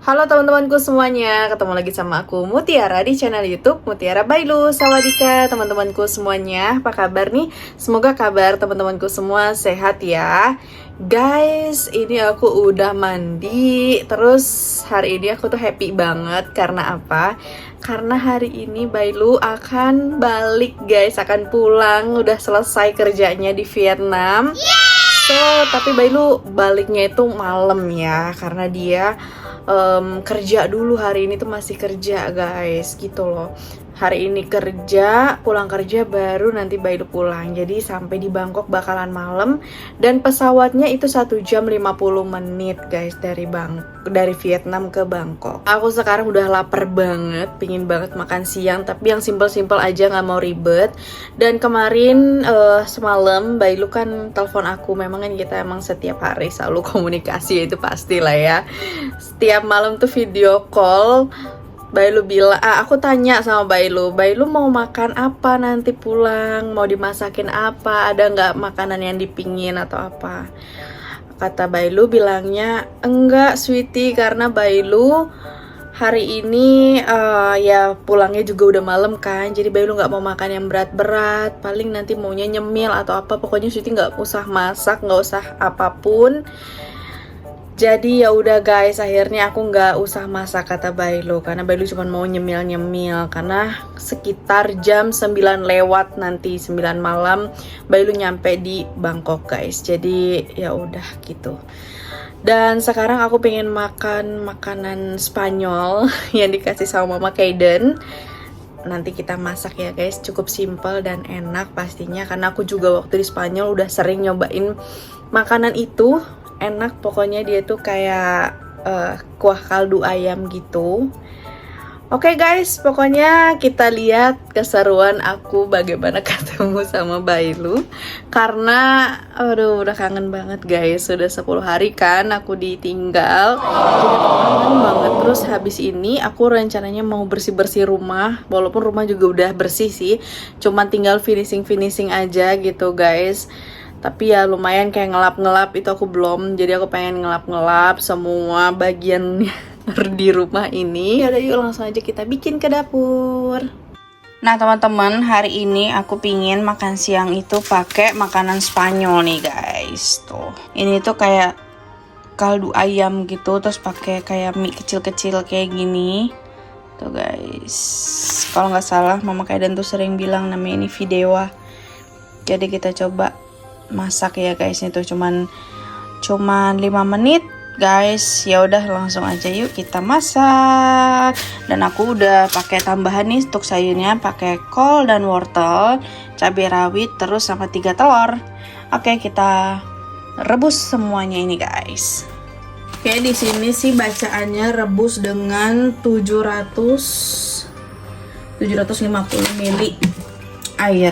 Halo teman-temanku semuanya, ketemu lagi sama aku Mutiara di channel YouTube Mutiara Bailu. Sawadika teman-temanku semuanya, apa kabar nih? Semoga kabar teman-temanku semua sehat ya. Guys, ini aku udah mandi. Terus hari ini aku tuh happy banget karena apa? Karena hari ini Bailu akan balik guys, akan pulang, udah selesai kerjanya di Vietnam. So, tapi Bailu baliknya itu malam ya, karena dia kerja dulu hari ini tuh masih kerja guys gitu loh. Hari ini kerja, pulang kerja baru nanti Bailu pulang. Jadi sampai di Bangkok bakalan malam dan pesawatnya itu 1 jam 50 menit guys dari Vietnam ke Bangkok. Aku sekarang udah lapar banget, pingin banget makan siang tapi yang simple-simple aja, nggak mau ribet. Dan kemarin semalam Bailu kan telepon aku, memang kan kita emang setiap hari selalu komunikasi, itu pastilah ya. Setiap malam tuh video call. Bailu bilang, aku tanya sama Bailu mau makan apa nanti pulang, mau dimasakin apa, ada nggak makanan yang dipingin atau apa. Kata Bailu bilangnya, enggak sweetie, karena Bailu hari ini ya pulangnya juga udah malam kan, jadi Bailu nggak mau makan yang berat-berat, paling nanti maunya nyemil atau apa, pokoknya sweetie nggak usah masak, nggak usah apapun. Jadi ya udah guys, akhirnya aku nggak usah masak kata Bailu, karena Bailu cuma mau nyemil-nyemil, karena sekitar jam 9 lewat nanti 9 malam Bailu nyampe di Bangkok guys. Jadi ya udah gitu. Dan sekarang aku pengen makan makanan Spanyol yang dikasih sama Mama Kaiden. Nanti kita masak ya guys, cukup simple dan enak pastinya, karena aku juga waktu di Spanyol udah sering nyobain makanan itu. Enak pokoknya, dia tuh kayak kuah kaldu ayam gitu. Oke guys, pokoknya kita lihat keseruan aku bagaimana ketemu sama Bailu. Karena aduh udah kangen banget guys, sudah 10 hari kan aku ditinggal. Jadi kangen banget. Terus habis ini aku rencananya mau bersih-bersih rumah. Walaupun rumah juga udah bersih sih, cuman tinggal finishing aja gitu guys. Tapi ya lumayan kayak ngelap-ngelap itu aku belum. Jadi aku pengen ngelap-ngelap semua bagian di rumah ini. Yaudah yuk langsung aja kita bikin ke dapur. Nah teman-teman, hari ini aku pingin makan siang itu pakai makanan Spanyol nih guys. Tuh, ini tuh kayak kaldu ayam gitu, terus pakai kayak mie kecil-kecil kayak gini. Tuh guys, kalau nggak salah Mama Kaiden tuh sering bilang namanya ini videwa. Jadi kita coba masak ya guys, itu cuman 5 menit guys. Ya udah langsung aja yuk kita masak. Dan aku udah pakai tambahan nih untuk sayurnya, pakai kol dan wortel, cabai rawit, terus sama 3 telur. Oke, kita rebus semuanya ini guys. Oke, di sini sih bacaannya rebus dengan 750 ml air.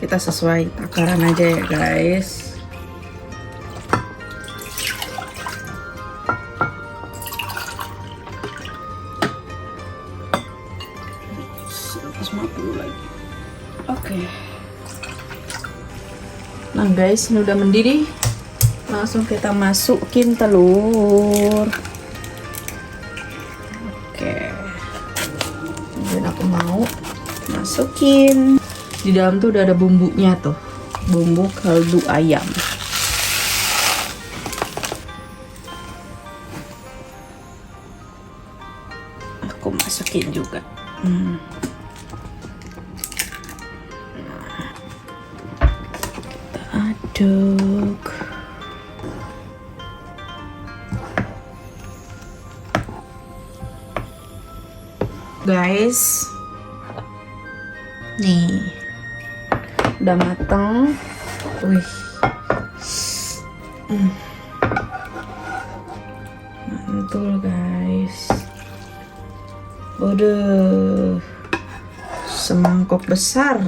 Kita sesuai takaran aja ya guys. Lagi. Oke. Nah guys, ini udah mendidih. Langsung kita masukin telur. Oke. Dan aku mau masukin. Di dalam tuh udah ada bumbunya tuh, bumbu kaldu ayam. Aku masukin juga. Kita aduk. Guys, nih udah mateng. Wih, mantul guys. Waduh, semangkok besar.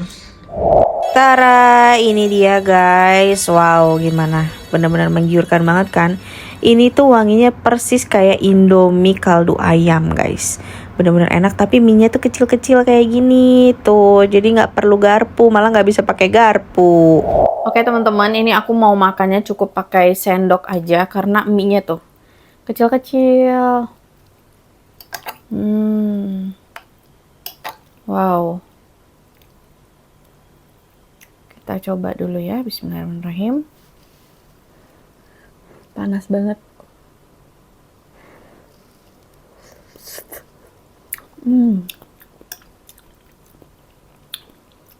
Tara, ini dia guys. Wow, gimana? Benar-benar menggiurkan banget kan? Ini tuh wanginya persis kayak Indomie kaldu ayam guys. Benar-benar enak, tapi minyak tuh kecil-kecil kayak gini tuh. Jadi nggak perlu garpu, malah nggak bisa pakai garpu. Oke teman-teman, ini aku mau makannya cukup pakai sendok aja karena mie-nya tuh kecil-kecil. Wow. Kita coba dulu ya, bismillahirrahmanirrahim. Panas banget.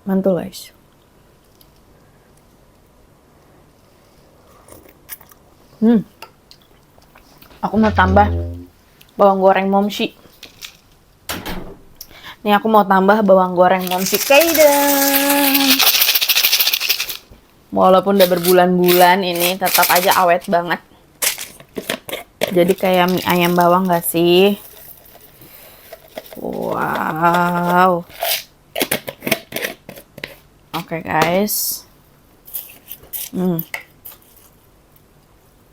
Mantul guys. Aku mau tambah bawang goreng momshi. Nih aku mau tambah bawang goreng momshi Kaiden. Walaupun udah berbulan-bulan ini tetap aja awet banget. Jadi kayak mie ayam bawang gak sih? Wow. Oke guys.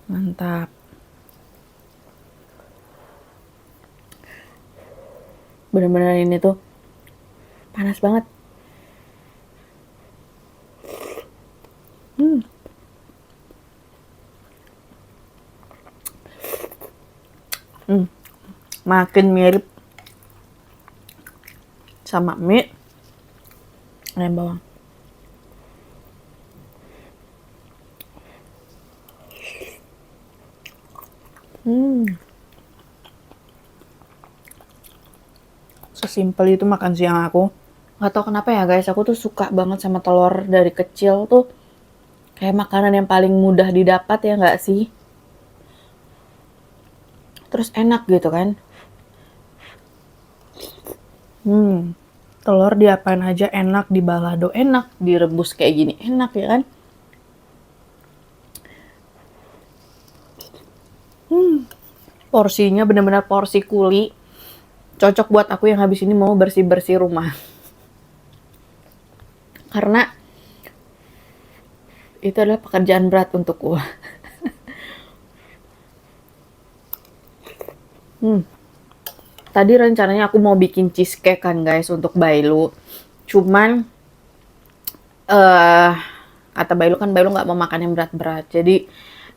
Mantap. Bener-bener ini tuh panas banget. Makin mirip sama mie ayam bawang. Sesimpel itu makan siang aku. Gak tau kenapa ya guys, aku tuh suka banget sama telur dari kecil tuh. Kayak makanan yang paling mudah didapat ya gak sih? Terus enak gitu kan. Telur diapain aja enak, di balado enak, direbus kayak gini enak ya kan. Porsinya bener-bener porsi kuli. Cocok buat aku yang habis ini mau bersih-bersih rumah. Karena itu adalah pekerjaan berat untukku. Tadi rencananya aku mau bikin cheesecake kan guys untuk Bailu. Cuman kata Bailu kan Bailu nggak mau makan yang berat-berat. Jadi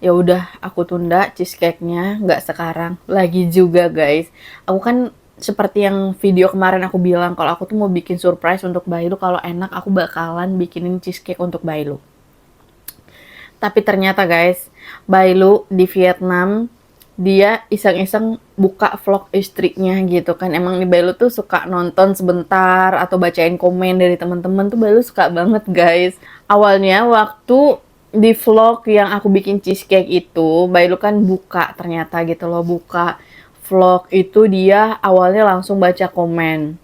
ya udah aku tunda cheesecake-nya, nggak sekarang lagi juga guys. Aku kan seperti yang video kemarin aku bilang kalau aku tuh mau bikin surprise untuk Bailu, kalau enak aku bakalan bikinin cheesecake untuk Bailu. Tapi ternyata guys, Bailu di Vietnam dia iseng-iseng buka vlog istrinya gitu kan. Emang nih Bailu tuh suka nonton sebentar atau bacain komen dari teman-teman tuh Bailu suka banget guys. Awalnya waktu di vlog yang aku bikin cheesecake itu, Bailu kan buka ternyata gitu loh, buka vlog itu dia awalnya langsung baca komen.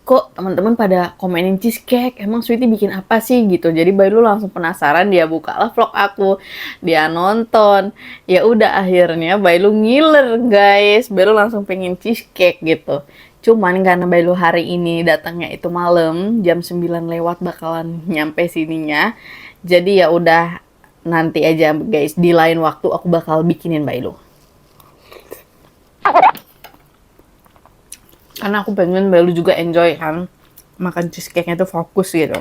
Kok teman-teman pada komenin cheesecake, emang Sweety bikin apa sih gitu. Jadi Bailu langsung penasaran, dia bukalah vlog aku, dia nonton. Ya udah akhirnya Bailu ngiler guys, Bailu langsung pengen cheesecake gitu. Cuman karena Bailu hari ini datangnya itu malam, jam 9 lewat bakalan nyampe sininya. Jadi ya udah nanti aja guys, di lain waktu aku bakal bikinin Bailu. Karena aku pengen Bailu juga enjoy kan, makan cheesecake-nya tuh fokus gitu.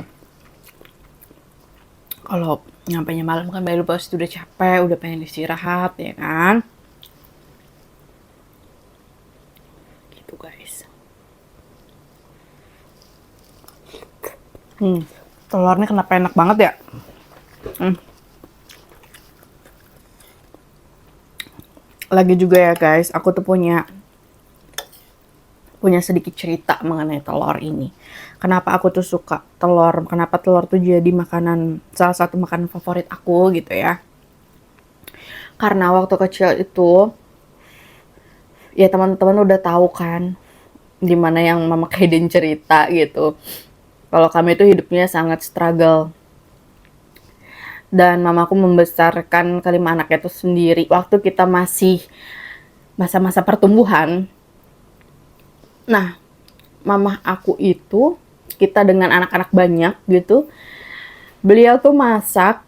Kalau nyampenya malam kan Bailu pasti udah capek, udah pengen istirahat ya kan. Gitu guys. Telurnya kenapa enak banget ya. Lagi juga ya guys, aku tuh punya sedikit cerita mengenai telur ini. Kenapa aku tuh suka telur, kenapa telur tuh jadi makanan, salah satu makanan favorit aku gitu ya. Karena waktu kecil itu, ya teman-teman udah tahu kan, gimana yang Mama Kaiden cerita gitu. Kalau kami itu hidupnya sangat struggle. Dan mamaku membesarkan kelima anaknya itu sendiri. Waktu kita masih masa-masa pertumbuhan, nah, mama aku itu, kita dengan anak-anak banyak gitu, beliau tuh masak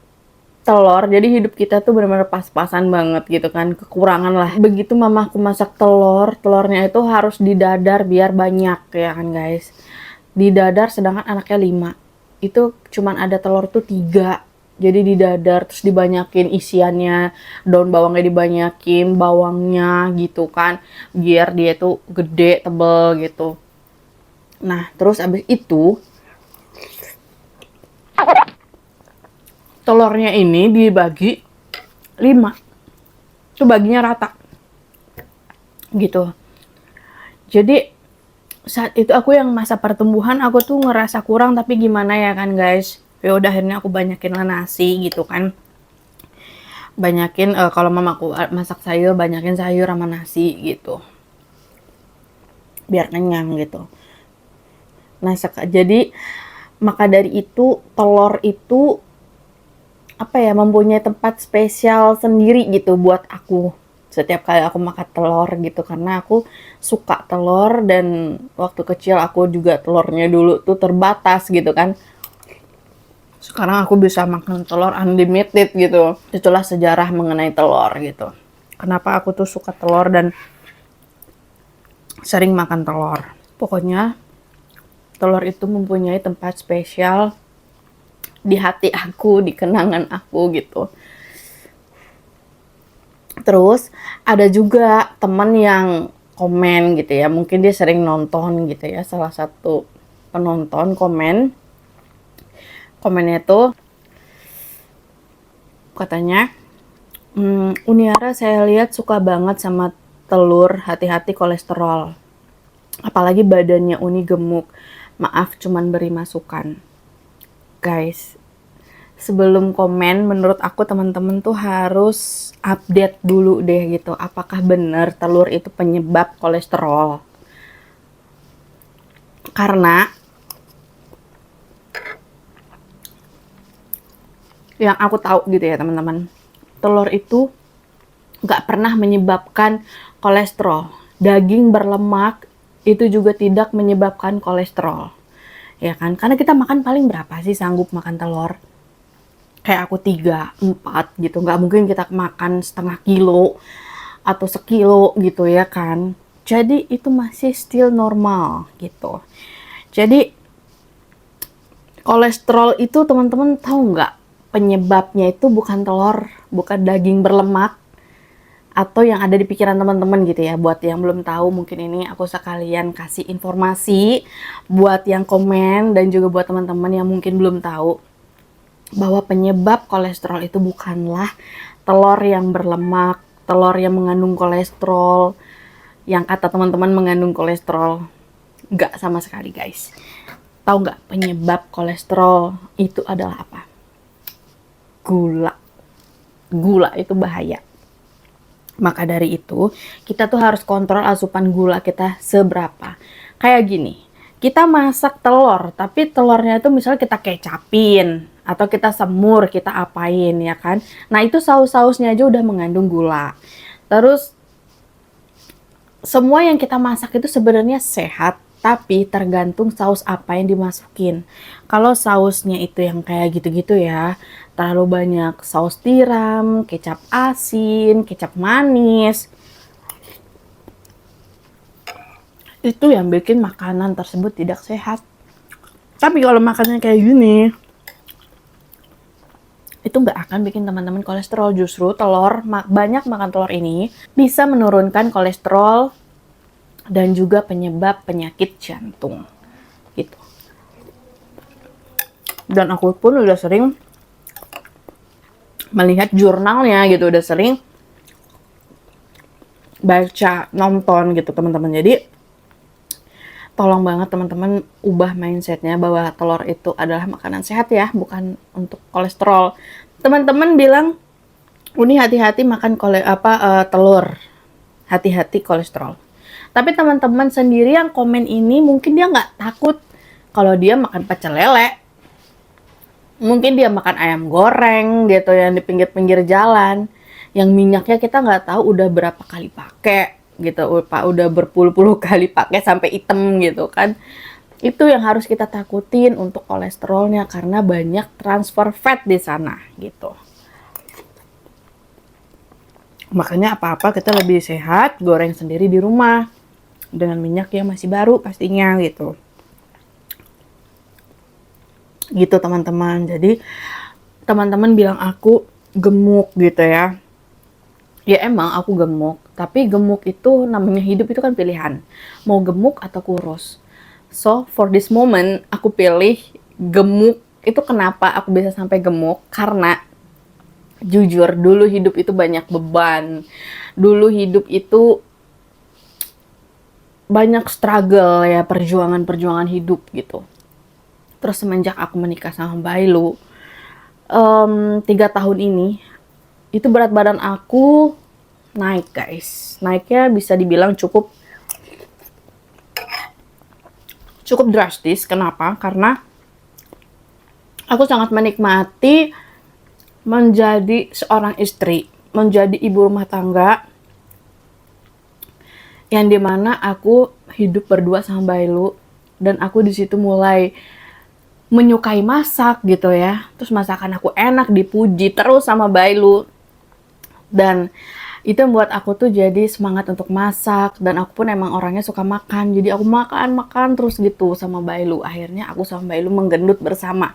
telur, jadi hidup kita tuh benar-benar pas-pasan banget gitu kan, kekurangan lah. Begitu mama aku masak telur, telurnya itu harus didadar biar banyak ya kan guys. Didadar sedangkan anaknya 5. Itu cuman ada telur tuh 3. Jadi di dadar terus dibanyakin isiannya, daun bawangnya dibanyakin, bawangnya gitu kan, biar dia tuh gede, tebel gitu. Nah, terus abis itu telurnya ini dibagi 5. Itu baginya rata. Gitu. Jadi saat itu aku yang masa pertumbuhan aku tuh ngerasa kurang, tapi gimana ya kan guys. Ya udah akhirnya aku banyakin lah nasi gitu kan. Banyakin kalau mamaku masak sayur, banyakin sayur sama nasi gitu. Biar kenyang gitu. Nah, jadi maka dari itu telur itu apa ya, mempunyai tempat spesial sendiri gitu buat aku. Setiap kali aku makan telur gitu, karena aku suka telur dan waktu kecil aku juga telurnya dulu tuh terbatas gitu kan. Sekarang aku bisa makan telur unlimited gitu. Itulah sejarah mengenai telur gitu. Kenapa aku tuh suka telur dan sering makan telur. Pokoknya telur itu mempunyai tempat spesial di hati aku, di kenangan aku gitu. Terus ada juga teman yang komen gitu ya, mungkin dia sering nonton gitu ya, salah satu penonton komennya tuh katanya, Uniara saya lihat suka banget sama telur, hati-hati kolesterol. Apalagi badannya Uni gemuk. Maaf cuman beri masukan. Guys, sebelum komen, menurut aku teman-teman tuh harus update dulu deh gitu. Apakah benar telur itu penyebab kolesterol? Karena yang aku tahu gitu ya teman-teman, telur itu nggak pernah menyebabkan kolesterol. Daging berlemak itu juga tidak menyebabkan kolesterol. Ya kan? Karena kita makan paling berapa sih sanggup makan telur? Kayak aku 3, 4 gitu. Nggak mungkin kita makan setengah kilo atau sekilo gitu ya kan. Jadi itu masih still normal gitu. Jadi kolesterol itu teman-teman tahu nggak? Penyebabnya itu bukan telur, bukan daging berlemak, atau yang ada di pikiran teman-teman gitu ya. Buat yang belum tahu, mungkin ini aku sekalian kasih informasi buat yang komen dan juga buat teman-teman yang mungkin belum tahu, bahwa penyebab kolesterol itu bukanlah telur yang berlemak, telur yang mengandung kolesterol, yang kata teman-teman mengandung kolesterol. Nggak sama sekali guys. Tahu nggak penyebab kolesterol itu adalah apa? Gula. Gula itu bahaya. Maka dari itu, kita tuh harus kontrol asupan gula kita seberapa. Kayak gini, kita masak telur, tapi telurnya itu misalnya kita kecapin, atau kita semur, kita apain ya kan. Nah itu saus-sausnya aja udah mengandung gula. Terus, semua yang kita masak itu sebenarnya sehat, tapi tergantung saus apa yang dimasukin. Kalau sausnya itu yang kayak gitu-gitu ya, terlalu banyak saus tiram, kecap asin, kecap manis, itu yang bikin makanan tersebut tidak sehat. Tapi kalau makannya kayak gini, itu nggak akan bikin teman-teman kolesterol. Justru telur, banyak makan telur ini bisa menurunkan kolesterol dan juga penyebab penyakit jantung gitu. Dan aku pun udah sering melihat jurnalnya gitu, udah sering baca, nonton gitu teman-teman. Jadi tolong banget teman-teman ubah mindsetnya bahwa telur itu adalah makanan sehat ya, bukan untuk kolesterol. Teman-teman bilang, Uni hati-hati makan telur, hati-hati kolesterol. Tapi teman-teman sendiri yang komen ini mungkin dia nggak takut kalau dia makan pecel lele. Mungkin dia makan ayam goreng gitu yang di pinggir-pinggir jalan. Yang minyaknya kita nggak tahu udah berapa kali pakai gitu. Udah berpuluh-puluh kali pakai sampai hitam gitu kan. Itu yang harus kita takutin untuk kolesterolnya, karena banyak transfer fat di sana gitu. Makanya apa-apa kita lebih sehat goreng sendiri di rumah dengan minyak yang masih baru pastinya gitu. Gitu teman-teman. Jadi teman-teman bilang aku gemuk gitu ya. Ya emang aku gemuk, tapi gemuk itu namanya hidup itu kan pilihan. Mau gemuk atau kurus. So, for this moment, aku pilih gemuk. Itu kenapa aku bisa sampai gemuk? Karena jujur, dulu hidup itu banyak beban. Dulu hidup itu banyak struggle ya, perjuangan-perjuangan hidup gitu. Terus semenjak aku menikah sama Bailu, 3 tahun ini, itu berat badan aku naik guys. Naiknya bisa dibilang cukup drastis. Kenapa? Karena aku sangat menikmati menjadi seorang istri, menjadi ibu rumah tangga, yang dimana aku hidup berdua sama Bailu, dan aku di situ mulai menyukai masak gitu ya. Terus masakan aku enak, dipuji terus sama Bailu, dan itu membuat aku tuh jadi semangat untuk masak. Dan aku pun emang orangnya suka makan, jadi aku makan terus gitu sama Bailu. Akhirnya aku sama Bailu menggendut bersama.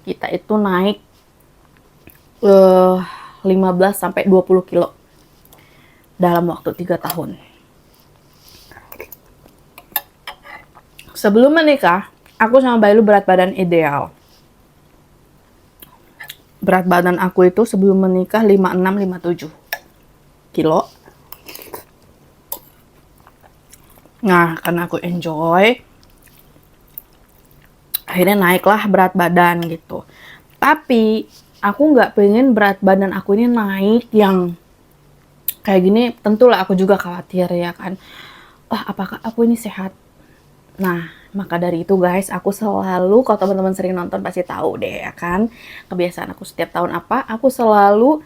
Kita itu naik 15-20 kilo dalam waktu 3 tahun. Sebelum menikah, aku sama Bailu berat badan ideal. Berat badan aku itu sebelum menikah 56-57 kilo. Nah, karena aku enjoy, akhirnya naiklah berat badan gitu. Tapi aku nggak pengen berat badan aku ini naik yang kayak gini. Tentulah aku juga khawatir ya kan. Wah, apakah aku ini sehat? Nah, maka dari itu guys, aku selalu, kalau teman-teman sering nonton pasti tahu deh ya kan, kebiasaan aku setiap tahun apa, aku selalu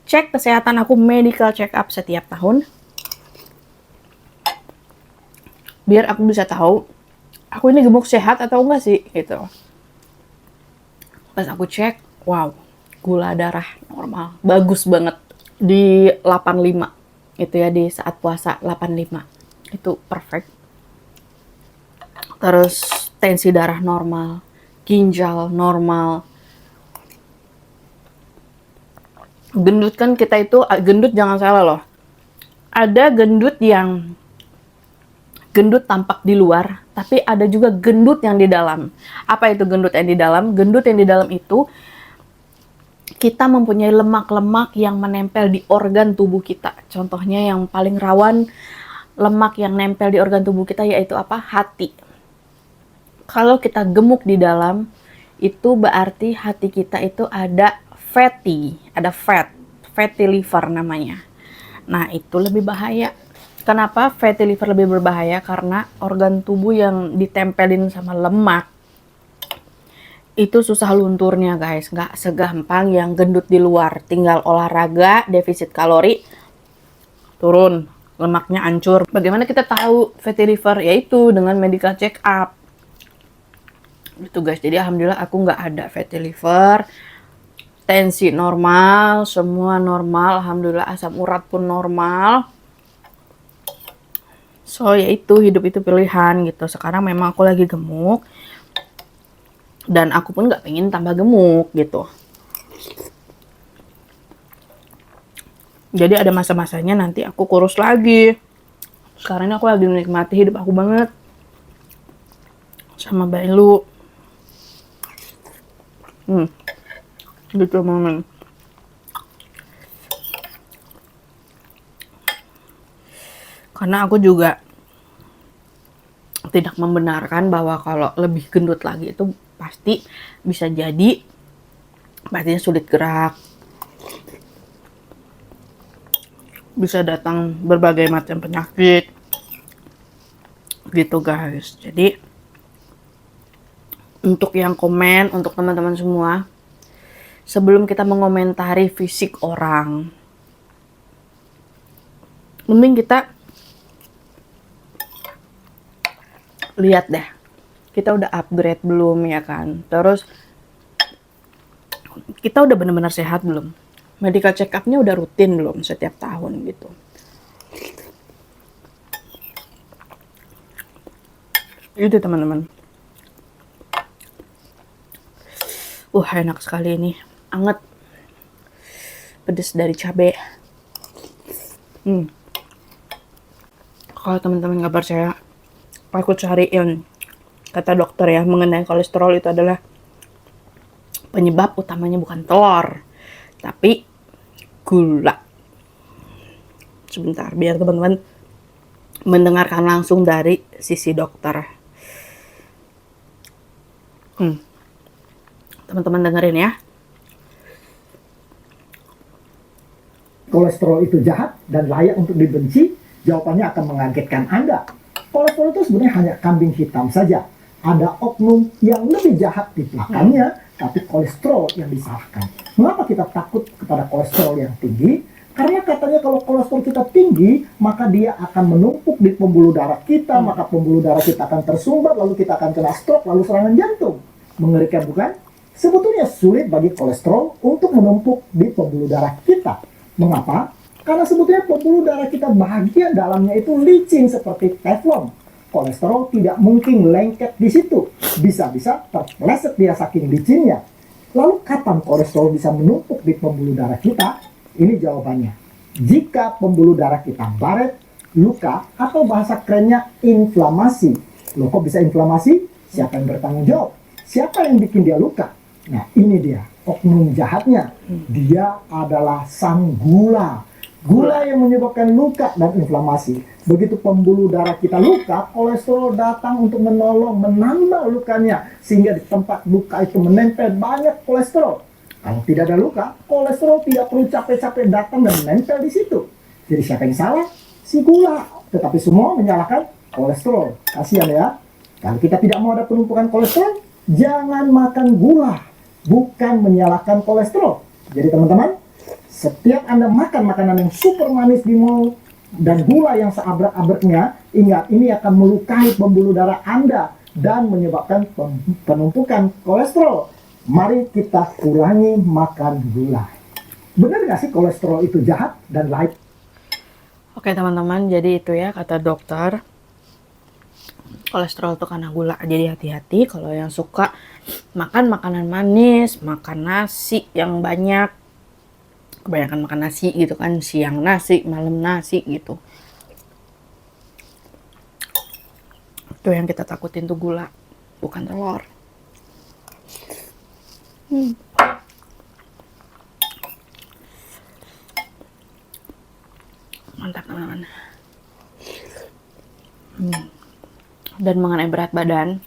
cek kesehatan aku, medical check up setiap tahun, biar aku bisa tahu aku ini gemuk sehat atau enggak sih gitu. Pas aku cek, wow, gula darah normal, bagus banget di 85. Itu ya, di saat puasa 85 itu perfect. Terus tensi darah normal, ginjal normal. Gendut kan kita itu, gendut jangan salah loh. Ada gendut yang gendut tampak di luar, tapi ada juga gendut yang di dalam. Apa itu gendut yang di dalam? Gendut yang di dalam itu kita mempunyai lemak-lemak yang menempel di organ tubuh kita. Contohnya yang paling rawan lemak yang nempel di organ tubuh kita yaitu apa? Hati. Kalau kita gemuk di dalam, itu berarti hati kita itu ada fatty liver namanya. Nah, itu lebih bahaya. Kenapa fatty liver lebih berbahaya? Karena organ tubuh yang ditempelin sama lemak itu susah lunturnya guys, nggak segampang yang gendut di luar. Tinggal olahraga, defisit kalori, turun, lemaknya hancur. Bagaimana kita tahu fatty liver? Yaitu dengan medical check up. Gitu guys, jadi alhamdulillah aku nggak ada fatty liver, tensi normal, semua normal, alhamdulillah, asam urat pun normal. So yaitu, hidup itu pilihan gitu. Sekarang memang aku lagi gemuk, dan aku pun nggak pengen tambah gemuk gitu. Jadi ada masa-masanya nanti aku kurus lagi. Sekarang ini aku lagi menikmati hidup aku banget sama Bailu. Gitu momen. Karena aku juga tidak membenarkan bahwa kalau lebih gendut lagi itu pasti bisa jadi pastinya sulit gerak, bisa datang berbagai macam penyakit gitu guys. Jadi untuk yang komen, untuk teman-teman semua, sebelum kita mengomentari fisik orang, mending kita lihat deh, kita udah upgrade belum ya kan? Terus kita udah benar-benar sehat belum? Medical check up-nya udah rutin belum setiap tahun gitu? Itu teman-teman. Enak sekali ini. anget, pedes dari cabai. Kalau teman-teman nggak percaya, aku cariin kata dokter ya mengenai kolesterol itu adalah penyebab utamanya bukan telur, tapi gula. Sebentar, biar teman-teman mendengarkan langsung dari sisi dokter. Teman-teman dengerin ya. Kolesterol itu jahat dan layak untuk dibenci? Jawabannya akan mengagetkan Anda. Kolesterol itu sebenarnya hanya kambing hitam saja. Ada oknum yang lebih jahat di belakangnya, tapi kolesterol yang disalahkan. Mengapa kita takut kepada kolesterol yang tinggi? Karena katanya kalau kolesterol kita tinggi, maka dia akan menumpuk di pembuluh darah kita, maka pembuluh darah kita akan tersumbat, lalu kita akan kena stroke, lalu serangan jantung. Mengerikan bukan? Sebetulnya sulit bagi kolesterol untuk menumpuk di pembuluh darah kita. Mengapa? Karena sebetulnya pembuluh darah kita bagian dalamnya itu licin seperti teflon. Kolesterol tidak mungkin lengket di situ. Bisa-bisa terpeleset dia saking licinnya. Lalu kapan kolesterol bisa menumpuk di pembuluh darah kita? Ini jawabannya. Jika pembuluh darah kita baret, luka, atau bahasa kerennya inflamasi. Loh, kok bisa inflamasi? Siapa yang bertanggung jawab? Siapa yang bikin dia luka? Nah, ini dia oknum jahatnya. Dia adalah sang gula. Gula yang menyebabkan luka dan inflamasi. Begitu pembuluh darah kita luka, kolesterol datang untuk menolong, menambah lukanya. Sehingga di tempat luka itu menempel banyak kolesterol. Kalau tidak ada luka, kolesterol tidak perlu capek-capek datang dan menempel di situ. Jadi siapa yang salah? Si gula. Tetapi semua menyalahkan kolesterol. Kasihan ya. Kalau kita tidak mau ada penumpukan kolesterol, jangan makan gula. Bukan menyalahkan kolesterol. Jadi teman-teman, setiap Anda makan makanan yang super manis di mall dan gula yang seabrek-abreknya, ingat ini akan melukai pembuluh darah Anda dan menyebabkan penumpukan kolesterol. Mari kita kurangi makan gula. Benar nggak sih kolesterol itu jahat dan layak? Oke teman-teman, jadi itu ya kata dokter. Kolesterol itu karena gula. Jadi hati-hati kalau yang suka makan makanan manis, makan nasi yang banyak. Kebanyakan makan nasi gitu kan, siang nasi, malam nasi gitu. Itu yang kita takutin tuh gula, bukan telur. Mantap teman-teman. Dan mengenai berat badan,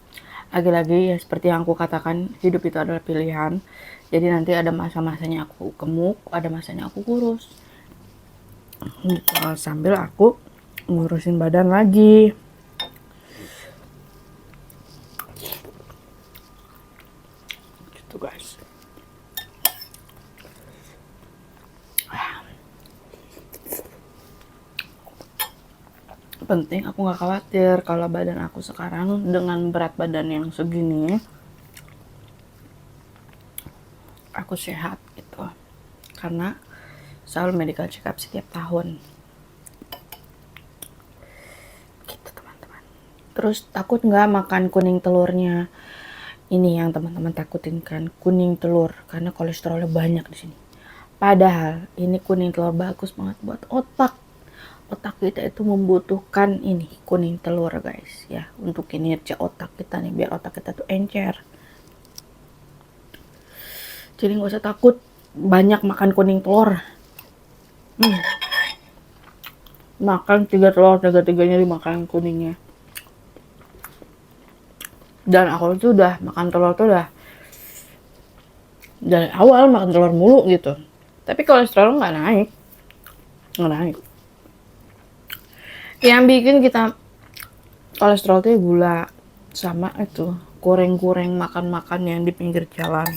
lagi-lagi ya seperti yang aku katakan, hidup itu adalah pilihan. Jadi nanti ada masa-masanya aku gemuk, ada masanya aku kurus. Gitu, sambil aku ngurusin badan lagi. Gitu guys. Penting aku nggak khawatir kalau badan aku sekarang dengan berat badan yang segini aku sehat gitu, karena selalu medical check up setiap tahun gitu teman-teman. Terus takut nggak makan kuning telurnya? Ini yang teman-teman takutin kan, kuning telur, karena kolesterolnya banyak di sini. Padahal ini kuning telur bagus banget buat otak. Otak kita itu membutuhkan ini kuning telur guys ya, untuk kinerja otak kita nih, biar otak kita tuh encer. Jadi nggak usah takut banyak makan kuning telur. Makan 3 telur, 3-3-nya dimakan kuningnya. Dan aku tuh udah makan telur tuh udah dari awal makan telur mulu gitu, tapi kolesterol nggak naik. Yang bikin kita kolesterol itu gula sama itu goreng-goreng makan-makan yang di pinggir jalan,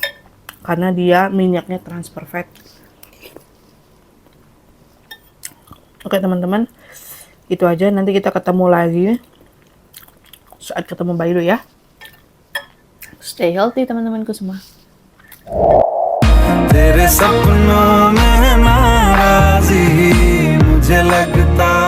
karena dia minyaknya transfer fat. Oke teman-teman, itu aja. Nanti kita ketemu lagi saat ketemu Bayu ya. Stay healthy teman-temanku semua. तेरे सपनों में नाराज़ी मुझे लगता